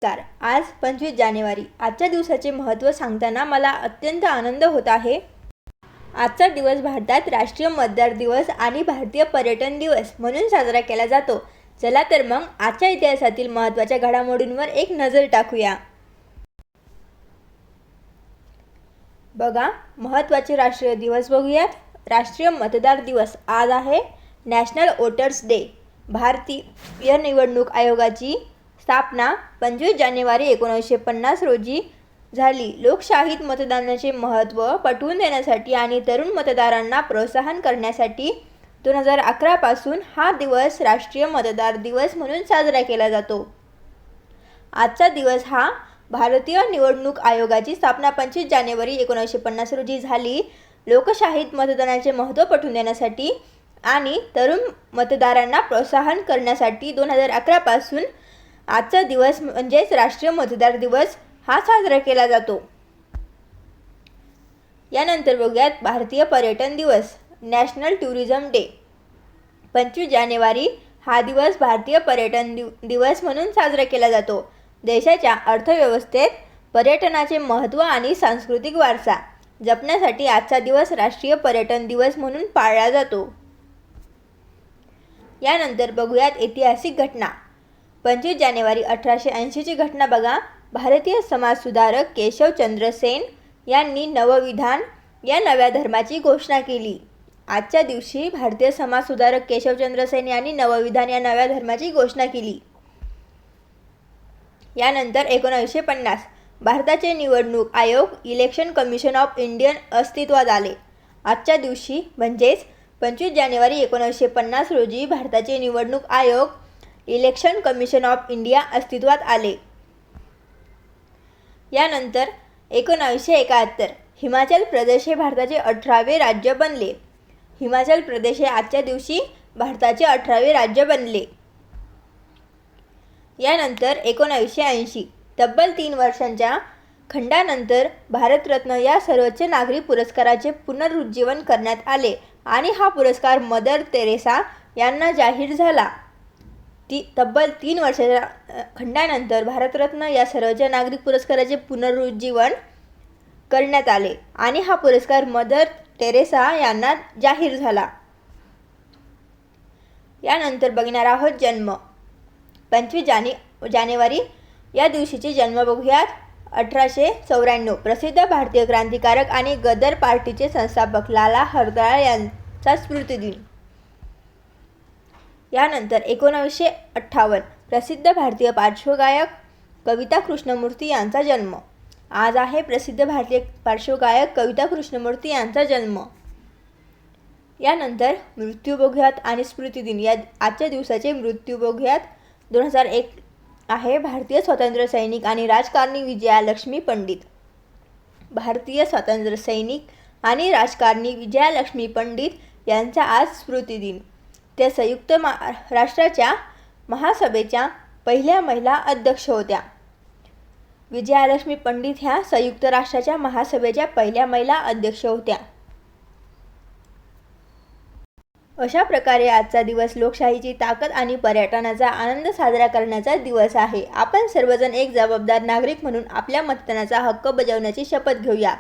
नमस्कार. आज 25 जानेवारी. आजच्या दिवसाचे महत्त्व सांगताना मला अत्यंत आनंद होत आहे. आजचा दिवस भारतात राष्ट्रीय मतदार दिवस आणि भारतीय पर्यटन दिवस म्हणून साजरा केला जातो. चला तर मग आजच्या इतिहासातील महत्त्वाच्या घडामोडींवर एक नजर टाकूया. बघा, महत्त्वाचे राष्ट्रीय दिवस बघूयात. राष्ट्रीय मतदार दिवस आज आहे. National voters day. भारतीय निवडणूक आयोगाची स्थापना 25 जानेवारी 1950 रोजी झाली. लोकशाहीत मतदानाचे महत्त्व पटवून देण्यासाठी आणि तरुण मतदारांना प्रोत्साहन करण्यासाठी 2011 पासून हा दिवस राष्ट्रीय मतदार दिवस म्हणून साजरा केला जातो. आजचा दिवस हा भारतीय निवडणूक आयोगाची स्थापना 25 जानेवारी 1950 रोजी झाली. लोकशाहीत मतदानाचे महत्त्व पटवून देण्यासाठी आणि तरुण मतदारांना प्रोत्साहन करण्यासाठी 2011 पासून आजचा दिवस म्हणजेच राष्ट्रीय मतदार दिवस हा साजरा केला जातो. यानंतर बघूयात भारतीय पर्यटन दिवस. National tourism day. 25 जानेवारी हा दिवस भारतीय पर्यटन दिवस म्हणून साजरा केला जातो. देशाच्या अर्थव्यवस्थेत पर्यटनाचे महत्त्व आणि सांस्कृतिक वारसा जपण्यासाठी आजचा दिवस राष्ट्रीय पर्यटन दिवस म्हणून पाळला जातो. यानंतर बघूयात ऐतिहासिक घटना. 25 जानेवारी 1880ची घटना बघा. भारतीय समाजसुधारक केशवचंद्र सेन यांनी नवविधान या नव्या धर्माची घोषणा केली. आजच्या दिवशी भारतीय समाजसुधारक केशवचंद्र सेन यांनी नवविधान या नव्या धर्माची घोषणा केली. यानंतर 1950 भारताचे निवडणूक आयोग इलेक्शन कमिशन ऑफ इंडिया अस्तित्वात आले. आजच्या दिवशी म्हणजेच 25 जानेवारी 1950 रोजी भारताचे निवडणूक आयोग इलेक्शन कमिशन ऑफ इंडिया अस्तित्वात आले. यानंतर 1971 हिमाचल प्रदेश हे भारताचे 18वे राज्य बनले. हिमाचल प्रदेश हे आजच्या दिवशी भारताचे 18वे राज्य बनले. यानंतर 1980 तब्बल 3 वर्षांच्या खंडानंतर भारतरत्न या सर्वोच्च नागरी पुरस्काराचे पुनरुज्जीवन करण्यात आले आणि हा पुरस्कार मदर तेरेसा यांना जाहीर झाला. तब्बल 3 वर्षाच्या खंडानंतर भारतरत्न या सर्वोच्च नागरिक पुरस्काराचे पुनरुज्जीवन करण्यात आले आणि हा पुरस्कार मदर टेरेसा यांना जाहीर झाला. यानंतर बघणार आहोत जन्म. 25 जानेवारी या दिवशीचे जन्म बघूयात. 1894 प्रसिद्ध भारतीय क्रांतिकारक आणि गदर पार्टीचे संस्थापक लाला हरदयाळ यांचा स्मृतिदिन. यानंतर 1958 प्रसिद्ध भारतीय पार्श्वगायक कविता कृष्णमूर्ती यांचा जन्म. आज आहे प्रसिद्ध भारतीय पार्श्वगायक कविता कृष्णमूर्ती यांचा जन्म. यानंतर मृत्यू बघूयात आणि स्मृतिदिन. या आजच्या दिवसाचे मृत्यू बघूयात. 2001 आहे भारतीय स्वातंत्र्य सैनिक आणि राजकारणी विजयालक्ष्मी पंडित. भारतीय स्वातंत्र्य सैनिक आणि राजकारणी विजयालक्ष्मी पंडित यांचा आज स्मृतिदिन. त्या संयुक्त राष्ट्राच्या महासभेच्या पहिल्या महिला अध्यक्ष होत्या. विजयालक्ष्मी पंडित ह्या संयुक्त राष्ट्राच्या महासभेच्या पहिल्या महिला अध्यक्ष होत्या. अशा प्रकारे आजचा दिवस लोकशाहीची ताकद आणि पर्यटनाचा आनंद साजरा करण्याचा दिवस आहे. आपण सर्वजण एक जबाबदार नागरिक म्हणून आपल्या मतदानाचा हक्क बजावण्याची शपथ घेऊया.